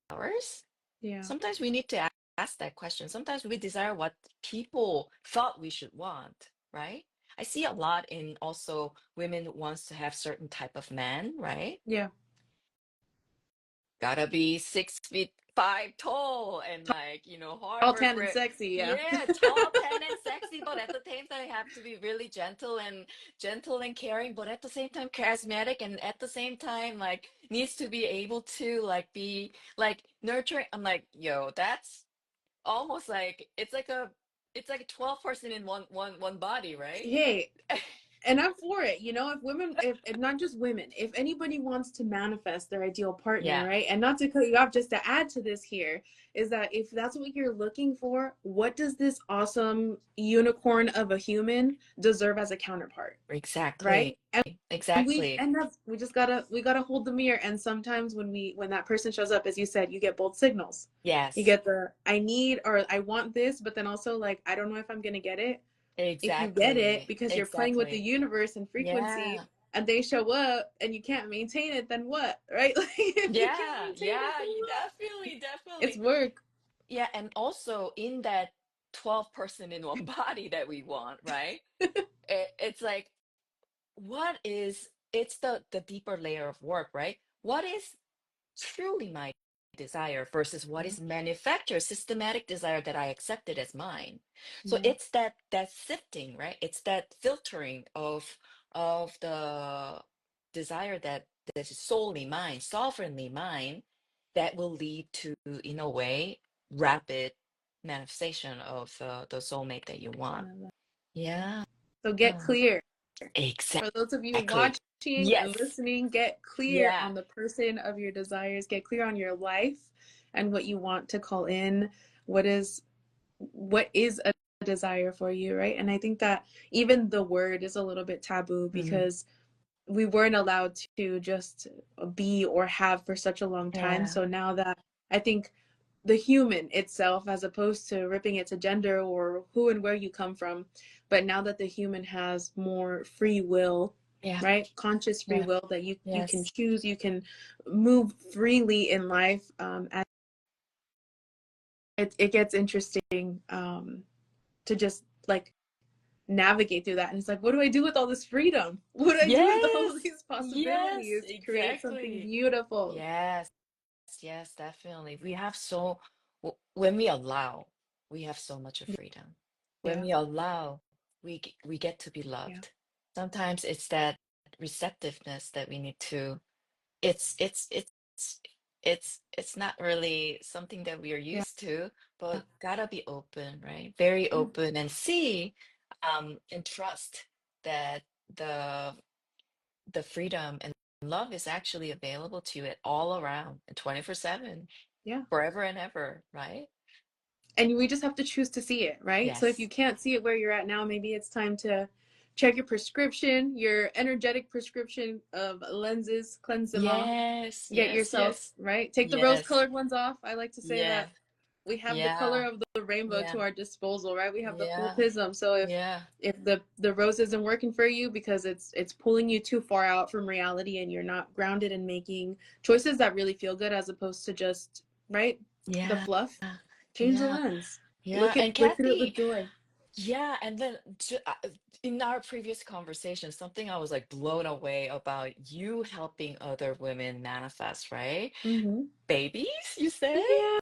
ours? Yeah. Sometimes we need to ask that question. Sometimes we desire what people thought we should want, right? I see a lot in also women wants to have certain type of man, right? Yeah. Gotta be 6 feet 5 tall, and like, All Harvard tan and grad. sexy. Yeah. Yeah, tall, tan, and sexy, but at the same time have to be really gentle and caring, but at the same time charismatic, and at the same time like needs to be able to like be like nurturing. I'm like, yo, that's almost like it's like a 12 person in one body, right? Hey, and I'm for it. If women, if not just women, if anybody wants to manifest their ideal partner, Yeah, right? And not to cut you off, just to add to this here, is that if that's what you're looking for, what does this awesome unicorn of a human deserve as a counterpart, right? exactly. And we Exactly. end up, we gotta hold the mirror. And sometimes when that person shows up, as you said, you get both signals. You Yes. get the I need or I want this, but then also like I don't know if I'm gonna get it. If you get it Exactly. because you're playing with the Exactly. universe and frequency, Yeah. and they show up and you can't maintain it, then what? Right? Like if you can't Yeah. maintain it, Yeah. then You what? definitely, It's definitely. work. Yeah. And also in that 12 person in one body that we want, right? It's like, it's the deeper layer of work, right? What is truly my desire versus what Yeah. is manufactured systematic desire that I accepted as mine. So Yeah. it's that sifting, right? It's that filtering of the desire that is solely mine, sovereignly mine, that will lead to, in a way, rapid manifestation of the soulmate that you I want. love that. Yeah. So get clear. For those of you Exactly. watching and Yes. listening, get clear Yeah. on the person of your desires, get clear on your life and what you want to call in. What is what is a desire for you, right? And I think that even the word is a little bit taboo Mm, because we weren't allowed to just be or have for such a long time. yeah. So now that I think the human itself, as opposed to ripping it to gender or who and where you come from, but now that the human has more free will, Yeah. right? Conscious free Yeah. will that you can Yes. choose, you can move freely in life. And it gets interesting to just like navigate through that. And it's like, what do I do with all this freedom? What do I do with all of Yes. these Yes. possibilities? Create something Exactly. beautiful. Yes. Yes, definitely. We have so, when we allow, we have so much of freedom. When Yeah, we allow, we get to be yeah, loved. Sometimes it's that receptiveness that we need to, it's it's not really something that we are yeah, used to, but gotta be open, right? Very yeah, open and see, and trust that the the freedom and love is actually available to you at all around and 24/7, yeah. forever and ever, right? And we just have to choose to see it, right? So if you Yes. can't see it where you're at now, maybe it's time to check your prescription, your energetic prescription of lenses, cleanse them off, Yes, get yes, yourself, yes, right? Take the rose yes. colored ones off. I like to say Yeah, that we have the color yeah, of the rainbow to yeah, our disposal, right? We have the full yeah, prism. So yeah, if the rose isn't working for you because it's pulling you too far out from reality and you're not grounded in making choices that really feel good as opposed to just, right, the yeah, fluff, change the yeah, lens. yeah. And Look at it with Kathy, joy. yeah, and then in our previous conversation, something I was like blown away about you helping other women manifest, right? Mm-hmm. Babies, you said? Yeah,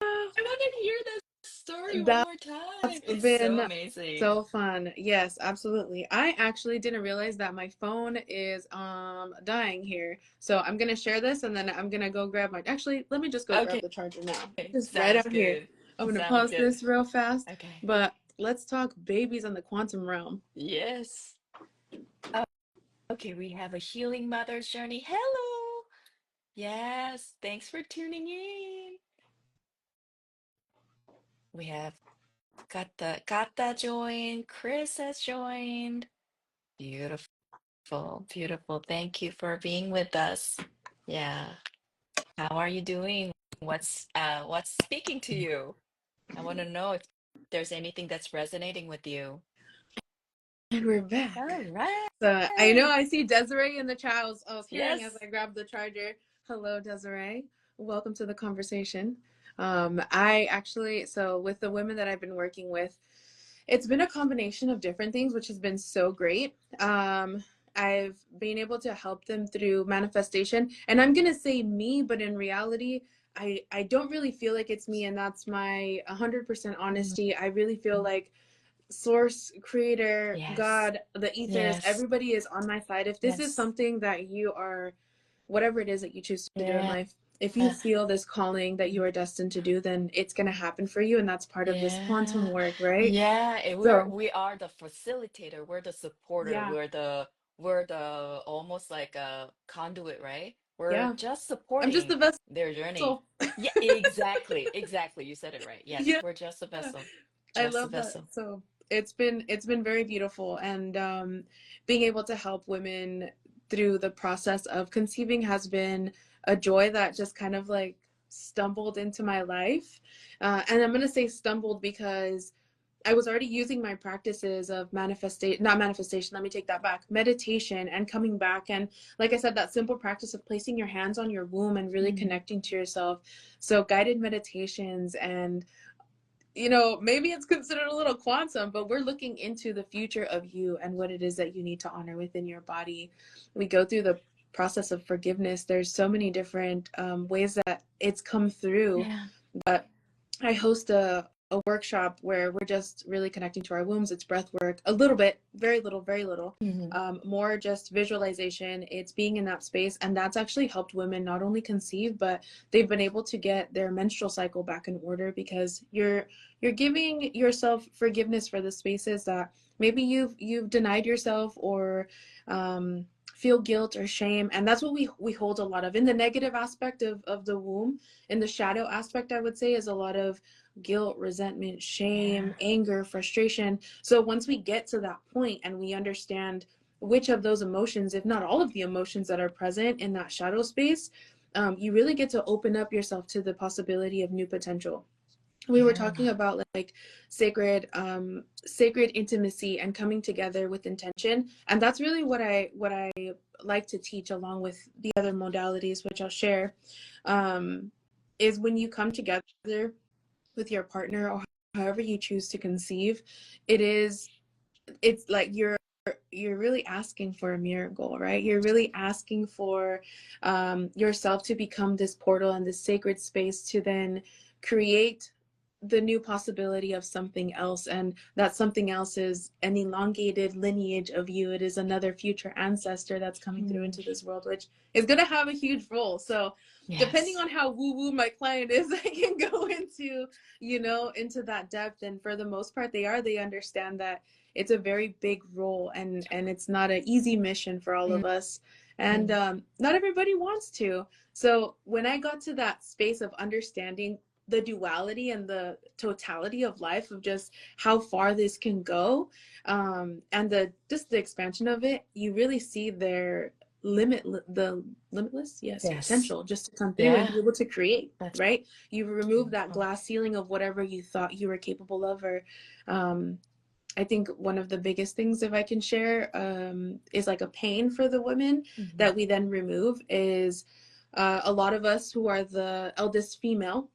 I want to hear that story one that's more time. It's so been amazing. so fun. Yes, absolutely. I actually didn't realize that my phone is dying here. So I'm gonna share this and then I'm gonna go grab my actually let me just go grab Okay, the charger now. Just right sounds out here. good. I'm gonna Sounds pause good. this real fast, Okay. but let's talk babies on the quantum realm. Yes. Oh, okay, we have a healing mother's journey. Hello. Yes, thanks for tuning in. We have Kata joined, Chris has joined. Beautiful, beautiful. Thank you for being with us. Yeah. How are you doing? What's speaking to you? I want to know if there's anything that's resonating with you. And we're back. All right. So I know I see Desiree in the chat. I was hearing as Yes. I grabbed the charger. Hello, Desiree. Welcome to the conversation. I actually, so with the women that I've been working with, it's been a combination of different things, which has been so great. I've been able to help them through manifestation. And I'm going to say me, but in reality, I don't really feel like it's me. And that's my 100% Mm, honesty. I really feel like source, creator, yes. God, the ethers, Yes. everybody is on my side. If this is Yes. something that you are, whatever it is that you choose to do in Yeah. life, if you feel this calling that you are destined to do, then it's going to happen for you. And that's part of this quantum Yeah. work, right? Yeah. And So, we are the facilitator. We're the supporter. yeah, We're the almost like a conduit, right? We're yeah. just I'm just supporting the their journey. vessel. Yeah, exactly. Exactly. You said it right. Yes, Yeah. we're just a vessel. I Just a love that. vessel. So it's been very beautiful, and being able to help women through the process of conceiving has been a joy that just kind of like stumbled into my life. And I'm gonna say stumbled because I was already using my practices of manifestation, not manifestation, let me take that back, meditation and coming back. And like I said, that simple practice of placing your hands on your womb and really Mm. connecting to yourself. So guided meditations and maybe it's considered a little quantum, but we're looking into the future of you and what it is that you need to honor within your body. We go through the process of forgiveness. There's so many different ways that it's come through. Yeah. But I host a a workshop where we're just really connecting to our wombs. It's breath work, a little bit, very little, very little. Hmm. More just visualization. It's being in that space, and that's actually helped women not only conceive, but they've been able to get their menstrual cycle back in order, because you're giving yourself forgiveness for the spaces that maybe you've denied yourself, or feel guilt or shame. And that's what we hold a lot of in the negative aspect of the womb. In the shadow aspect, I would say, is a lot of guilt, resentment, shame, Yeah. anger, frustration. So once we get to that point and we understand which of those emotions, if not all of the emotions that are present in that shadow space, you really get to open up yourself to the possibility of new potential. We were talking Yeah. about like sacred intimacy and coming together with intention, and that's really what I like to teach, along with the other modalities, which I'll share, um, is when you come together with your partner, or however you choose to conceive, it is it's like you're really asking for a miracle, right? You're really asking for yourself to become this portal and this sacred space to then create the new possibility of something else. And that something else is an elongated lineage of you. It is another future ancestor that's coming through Mm. into this world, which is going to have a huge role. So depending Yes. on how woo woo my client is, I can go into, into that depth. And for the most part, they understand that it's a very big role, and it's not an easy mission for all of us. And Mm. not everybody wants to. So when I got to that space of understanding the duality and the totality of life, of just how far this can go, and the expansion of it, you really see the limitless, yes, Yes. potential just to come through and Yeah. be able to create, That's right? You remove that beautiful. glass ceiling of whatever you thought you were capable of. Or um, I think one of the biggest things, if I can share, is like a pain for the women Hmm. that we then remove, is a lot of us who are the eldest female,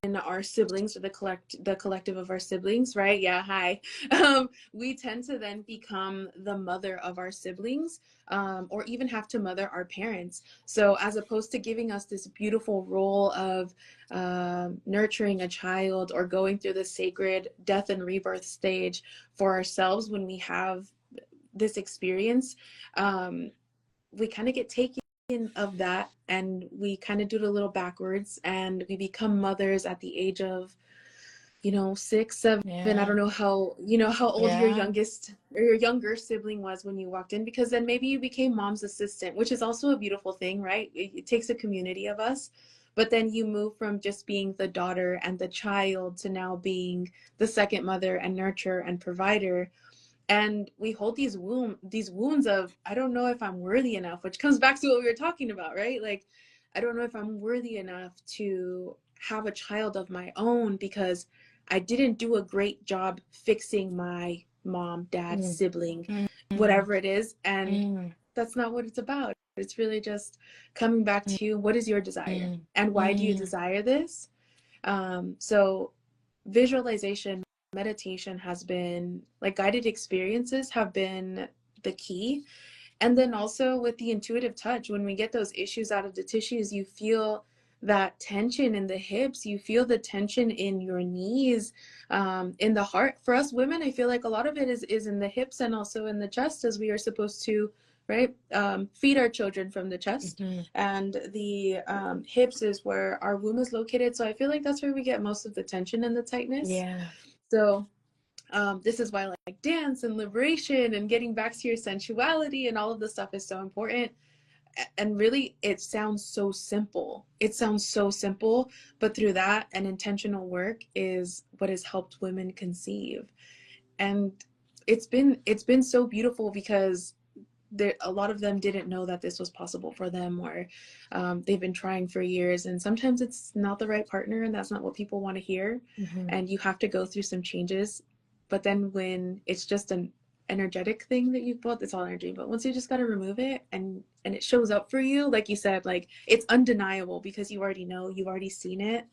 in our siblings, or the collective of our siblings, right? Yeah, hi. We tend to then become the mother of our siblings, or even have to mother our parents. So as opposed to giving us this beautiful role of nurturing a child, or going through the sacred death and rebirth stage for ourselves when we have this experience, um, we kind of get taken of that, and we kind of do it a little backwards, and we become mothers at the age of 6, 7. I Yeah. don't know how old your Yeah. youngest or your younger sibling was when you walked in, because then maybe you became mom's assistant, which is also a beautiful thing, right? It takes a community of us. But then you move from just being the daughter and the child to now being the second mother and nurturer and provider. And we hold these wounds of, I don't know if I'm worthy enough, which comes back to what we were talking about, right? Like, I don't know if I'm worthy enough to have a child of my own, because I didn't do a great job fixing my mom, dad, Mm. sibling, Mm. Mm. whatever it is. And Mm. that's not what it's about. It's really just coming back to, what is your desire, Mm. and why do you Mm. desire this? So visualization, meditation has been, like, guided experiences have been the key. And then also with the intuitive touch, when we get those issues out of the tissues, you feel that tension in the hips, you feel the tension in your knees, in the heart. For us women, I feel like a lot of it is in the hips and also in the chest, as we are supposed to, right, feed our children from the chest. Mhm. And the hips is where our womb is located. So I feel like that's where we get most of the tension and the tightness. Yeah. So this is why, like, dance and liberation and getting back to your sensuality and all of this stuff is so important. And really, it sounds so simple. It sounds so simple, but through that and intentional work is what has helped women conceive. And it's been so beautiful, because a lot of them didn't know that this was possible for them, or they've been trying for years, and sometimes it's not the right partner, and that's not what people want to hear, Mhm. and you have to go through some changes. But then when it's just an energetic thing that you built, it's all energy, but once you just got to remove it, and it shows up for you, like you said, like, it's undeniable, because you already know, you've already seen it.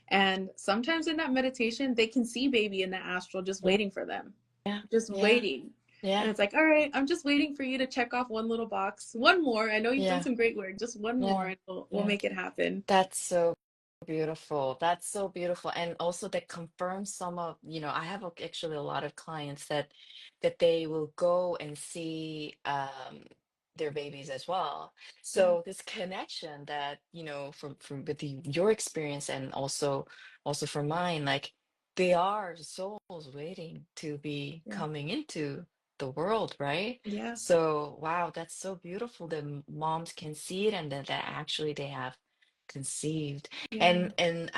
And sometimes in that meditation, they can see baby in the astral just Yeah. waiting for them, Yeah. just Yeah. waiting. And Yeah. it's like, all right, I'm just waiting for you to check off one little box. One more. I know you've done Yeah. some great work. Just one more, Yeah. and we'll Yeah. make it happen. That's so beautiful. That's so beautiful. And also that confirms some of, I have actually a lot of clients that they will go and see their babies as well. Yeah, So this connection that, from with your experience and also for mine, like they are souls waiting to be yeah, coming into the world, right? yeah, So wow, that's so beautiful that moms can see it and that actually they have conceived. yeah, And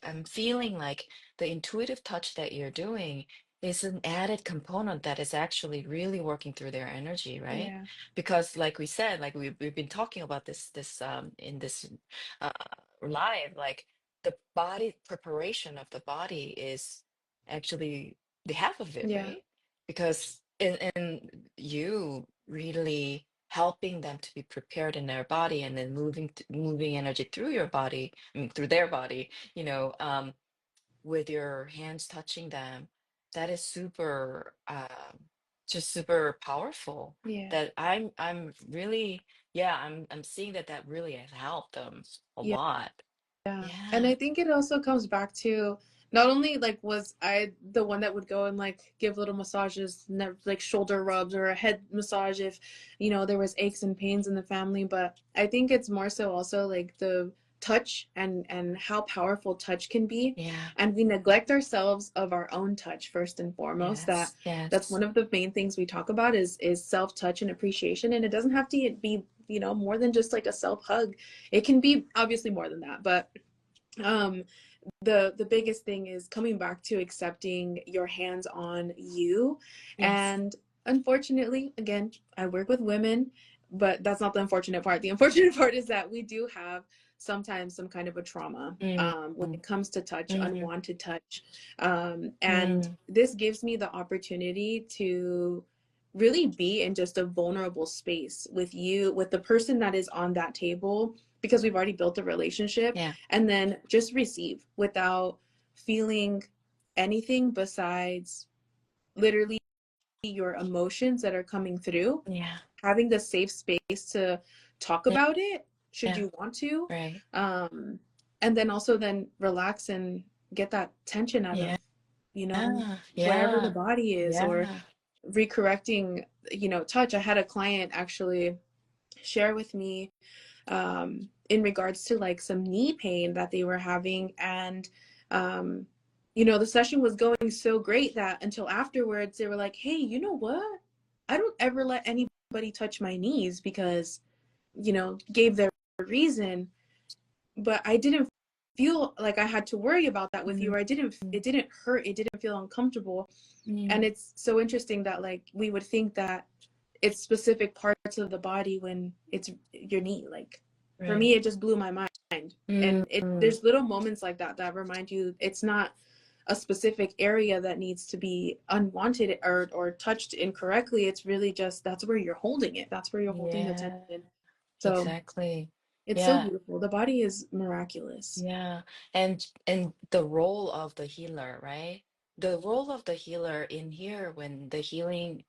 I'm feeling like the intuitive touch that you're doing is an added component that is actually really working through their energy, right? yeah, Because like we said, like we've been talking about this in this uh live, like the body preparation of the body is actually the half of it, yeah, right? Because and you really helping them to be prepared in their body and then moving energy through your body, I mean, through their body, with your hands touching them, that is super just super powerful. yeah, That I'm really, yeah, I'm seeing that really has helped them a yeah. lot. Yeah. And Yeah, I think it also comes back to not only like was I the one that would go and like give little massages, like shoulder rubs or a head massage if, there was aches and pains in the family, but I think it's more so also like the touch and how powerful touch can be. yeah, And we neglect ourselves of our own touch first and foremost. yes, That's yes, one of the main things we talk about is self-touch and appreciation. And it doesn't have to be, more than just like a self hug. It can be obviously more than that, but um the biggest thing is coming back to accepting your hands on you. yes. And unfortunately, again, I work with women, but that's not the unfortunate part. The unfortunate part is that we do have sometimes some kind of a trauma Mm, when it comes to touch, mm, unwanted touch. And mm, this gives me the opportunity to really be in just a vulnerable space with you, with the person that is on that table, because we've already built a relationship, yeah, and then just receive without feeling anything besides literally your emotions that are coming through, yeah, having the safe space to talk yeah, about it should yeah, you want to, right. um, and then also then relax and get that tension out Yeah, of, wherever the yeah, body is, or yeah. recorrecting, touch. I had a client actually share with me in regards to like some knee pain that they were having. And, um, the session was going so great that until afterwards, they were like, hey, you know what? I don't ever let anybody touch my knees because, gave their reason, but I didn't feel like I had to worry about that with you, Mm, or mm, it didn't hurt, it didn't feel uncomfortable. And mm, it's so interesting that like we would think that it's specific parts of the body when it's your knee. Like for right. me, it just blew my mind. Mm, And mm, there's little moments like that that remind you it's not a specific area that needs to be unwanted or touched incorrectly. It's really just that's where you're holding it. That's where you're holding the yeah, tension. So exactly. it's so Yeah, beautiful. The body is miraculous. yeah. And the role of the healer, right? The role of the healer in here when the healing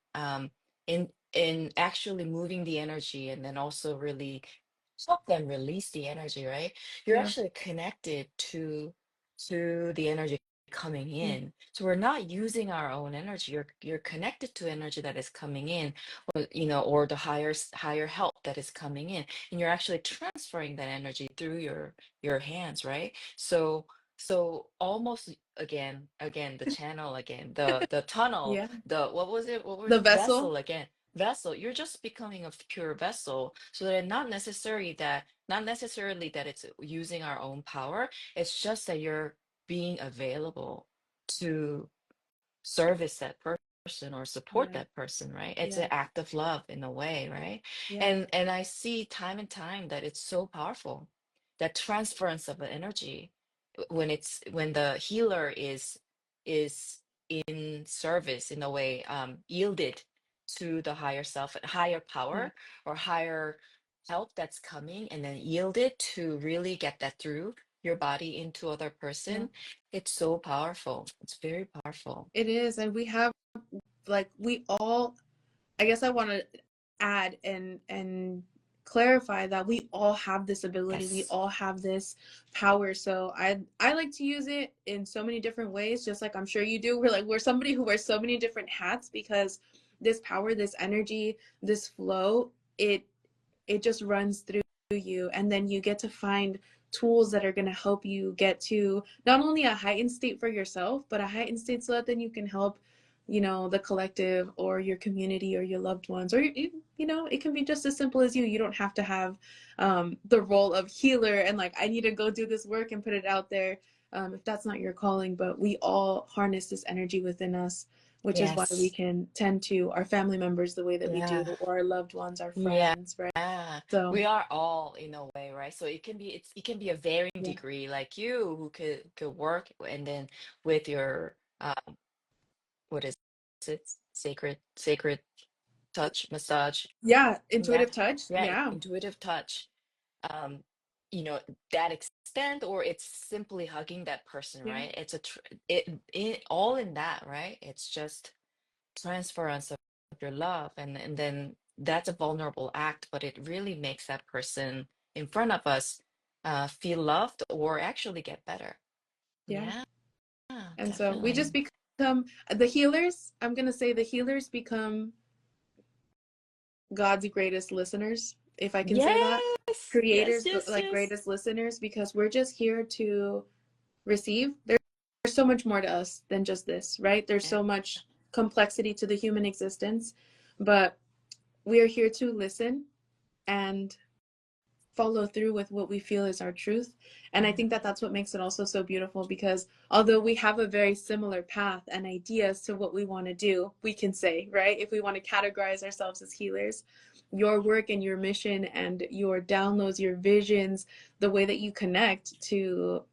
in actually moving the energy and then also really help them release the energy, right? You're Yeah. actually connected to the energy coming Yeah. in. So we're not using our own energy. You're connected to energy that is coming in, or the higher help that is coming in, and you're actually transferring that energy through your hands, right? So almost again the channel again, the tunnel, Yeah. the what was it? What was The it? vessel. Vessel again. Vessel. You're just becoming a pure vessel, so that not necessarily that it's using our own power. It's just that you're being available to service that person or support Yeah. that person, right? It's an Yeah. act of love in a way, right? Yeah. And I see time and time that it's so powerful, that transference of the energy when the healer is in service in a way, yielded to the higher self, higher Yeah. power or higher help that's coming, and then yielded to really get that through your body into other Yeah. person. It's so powerful. It's very powerful. It is. And we have like we all, I guess I want to add and clarify that we all have this ability, we Yes. all have this power. So I like to use it in so many different ways, just like I'm sure you do. We're somebody who wears so many different hats, because this power, this energy, this flow, it just runs through you, and then you get to find tools that are going to help you get to not only a heightened state for yourself, but a heightened state so that then you can help, the collective or your community or your loved ones, or it can be just as simple as you don't have to have the role of healer and like, I need to go do this work and put it out there, if that's not your calling. But we all harness this energy within us, which is why we Yes. can tend to our family members the way that we do, Yeah. or our loved ones, our Yeah. friends, right? So We are all in a way, right? So it can be a varying yeah, degree, like you who could work and then with your what is it? Sacred touch massage. yeah, Yeah. intuitive touch, Yeah, yeah, intuitive touch. Um, that extent, or it's simply hugging that person, yeah, right? It all in that, right? It's just transference of your love, and then that's a vulnerable act, but it really makes that person in front of us feel loved or actually get better. yeah. Yeah, And so we just definitely. become the healers. I'm gonna say the healers become God's greatest listeners, if I can say that. Yes, yes, Creators, yes, like, yes. greatest listeners, because we're just here to receive. There's so much more to us than just this, right? There's Yeah. so much complexity to the human existence, but we are here to listen and follow through with what we feel is our truth. And I Mm. think that that's what makes it also so beautiful, because although we have a very similar path and ideas to what we want to do, we can say, right, if we want to categorize ourselves as healers, your work and your mission and your downloads, your visions, the way that you connect to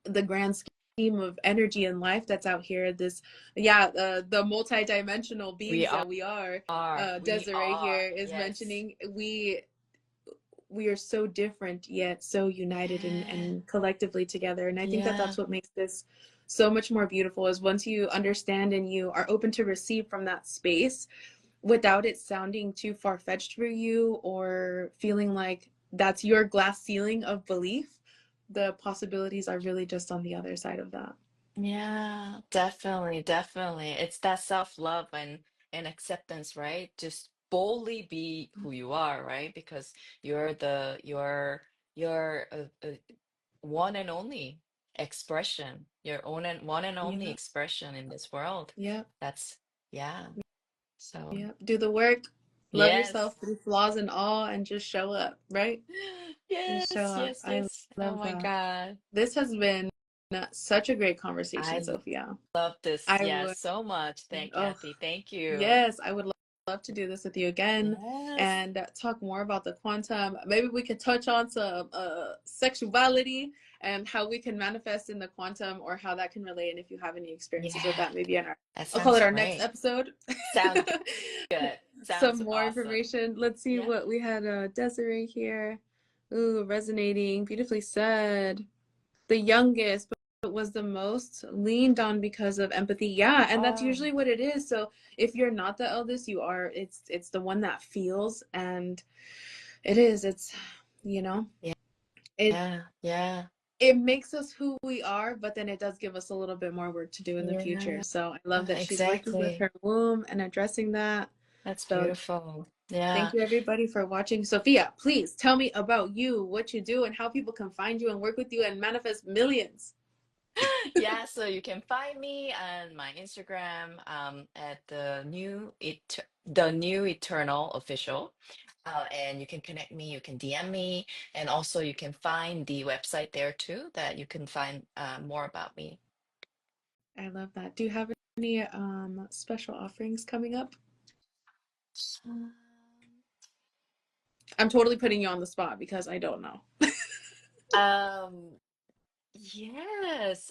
the grand scheme of energy and life that's out here, this, yeah, the multi-dimensional We beings that we are, we Desiree are, here is yes. mentioning, we are so different yet so united and, Yeah, and collectively together. And I think that yeah. that's what makes this so much more beautiful, is once you understand and you are open to receive from that space without it sounding too far-fetched for you or feeling like that's your glass ceiling of belief, the possibilities are really just on the other side of that. Yeah, definitely, definitely. It's that self-love and acceptance, right? Just boldly be who you are, right? Because you're a one and only expression, your own and one and only Yeah, expression in this world. yeah, That's yeah. So yeah. Do the work, love yes. yourself through flaws and all, and just show up, right? Just show Yes, up. yes, I yes. Oh love my that. God. This has been such a great I conversation, Sophia. love this. I Yeah, would, so much. Thank oh, Kathy. Thank you. yes, I would love to do this with you again Yes. and talk more about the quantum. Maybe we could touch on some sexuality and how we can manifest in the quantum, or how that can relate. And if you have any experiences with Yeah, that, maybe in our, that I'll call sounds it our next great. episode. Sounds good. Some Sounds more awesome. information. Let's see Yeah. what we had. Desiree here. Ooh, resonating. Beautifully said. The youngest, but was the most leaned on because of empathy. Yeah, and that's Oh, usually what it is. So if you're not the eldest, you are, it's the one that feels, and it's you know yeah, it yeah, yeah, it makes us who we are, but then it does give us a little bit more work to do in the future. yeah. So I love that she's working with Exactly. her womb and addressing that. That's So beautiful. thank Yeah. you everybody for watching. Sophia, please tell me about you, what you do, and how people can find you and work with you and manifest millions. Yeah, so you can find me on my Instagram at the new eternal official. And you can connect me, you can DM me, and also you can find the website there too that you can find more about me. I love that. Do you have any special offerings coming up? Um, I'm totally putting you on the spot because I don't know. um, yes.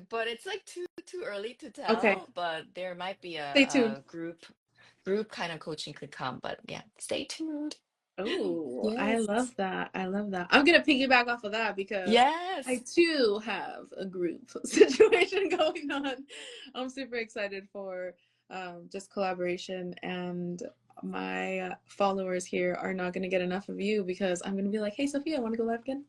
But it's like too early to Okay, tell, but there might be stay tuned. a group kind of coaching could come, but yeah, stay tuned. Oh, I Yes. love that. I love that. I'm gonna piggyback off of that because I Yes. too have a group situation going on. I'm super excited for just collaboration and my followers here are not going to get enough of you because I'm going to be like, hey, Sophia, want to go live again?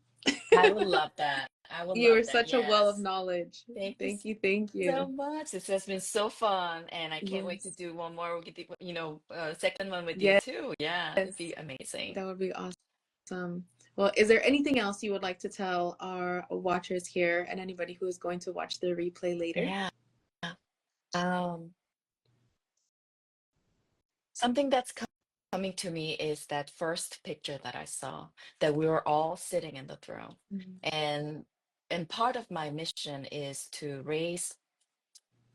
I would love that. I would You love are that. such a well of Yes. knowledge. Thank you Thank you. Thank so you. much. This has been so fun, and I can't wait to Yes. do one more with second one with you Yes. too. Yeah, it'd be amazing. That would be awesome. Well, is there anything else you would like to tell our watchers here and anybody who is going to watch the replay later? Yeah. Um, Something that's coming to me is that first picture that I saw, that we were all sitting in the throne. Mhm. And and part of my mission is to raise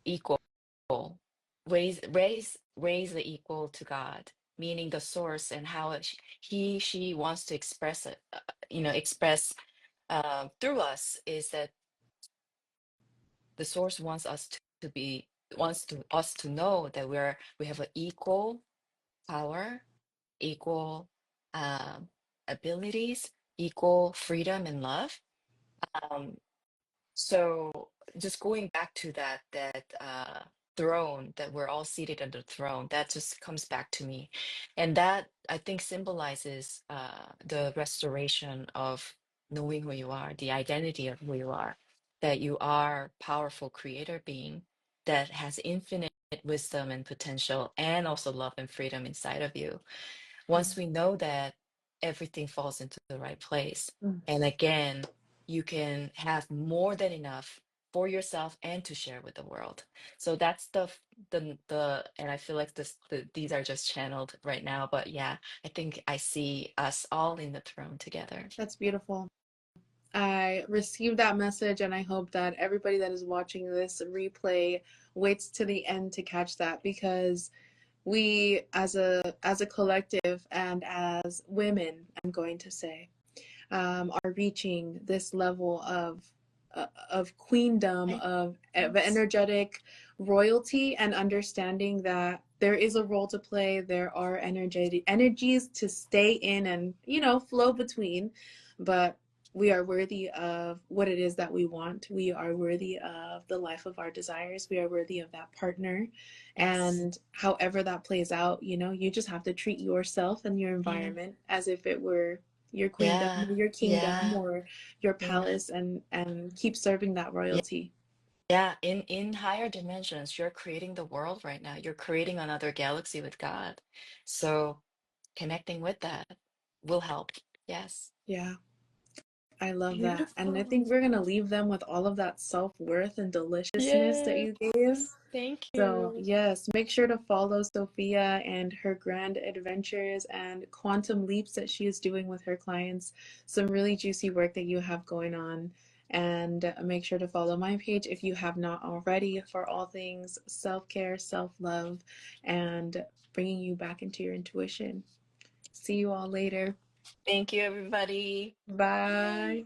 equal, raise the equal to God, meaning the source and how she wants to express it, express through us is that the source wants to be wants to us to know that we have an equal power, equal abilities, equal freedom and love. Um, so just going back to that throne, that we're all seated on the throne, that just comes back to me, and that I think symbolizes the restoration of knowing who you are, the identity of who you are, that you are powerful creator being that has infinite wisdom and potential and also love and freedom inside of you. Once we know that, everything falls into the right place. Mm. And again, you can have more than enough for yourself and to share with the world. So that's and I feel like these are just channeled right now, but yeah, I think I see us all in the throne together. That's beautiful. I received that message, and I hope that everybody that is watching this replay waits to the end to catch that because we as a collective and as women, I'm going to say, are reaching this level of queendom, of Yes. energetic royalty, and understanding that there is a role to play. There are energetic energies to stay in and flow between, but we are worthy of what it is that we want. We are worthy of the life of our desires. We are worthy of that partner. Yes. And however that plays out, you just have to treat yourself and your Yeah. environment as if it were your queendom Yeah. or your kingdom Yeah. or your Yeah. palace, and keep serving that Yeah. royalty. Yeah, in higher dimensions, you're creating the world right now. You're creating another galaxy with God. So connecting with that will help. Yes. Yeah, I love that. And I Beautiful. think we're going to leave them with all of that self-worth and deliciousness that Yes. you gave. Thank So, you. yes, make sure to follow Sophia and her grand adventures and quantum leaps that she is doing with her clients. Some really juicy work that you have going on. And make sure to follow my page if you have not already for all things self care, self love, and bringing you back into your intuition. See you all later. Thank you, everybody. Bye. Bye.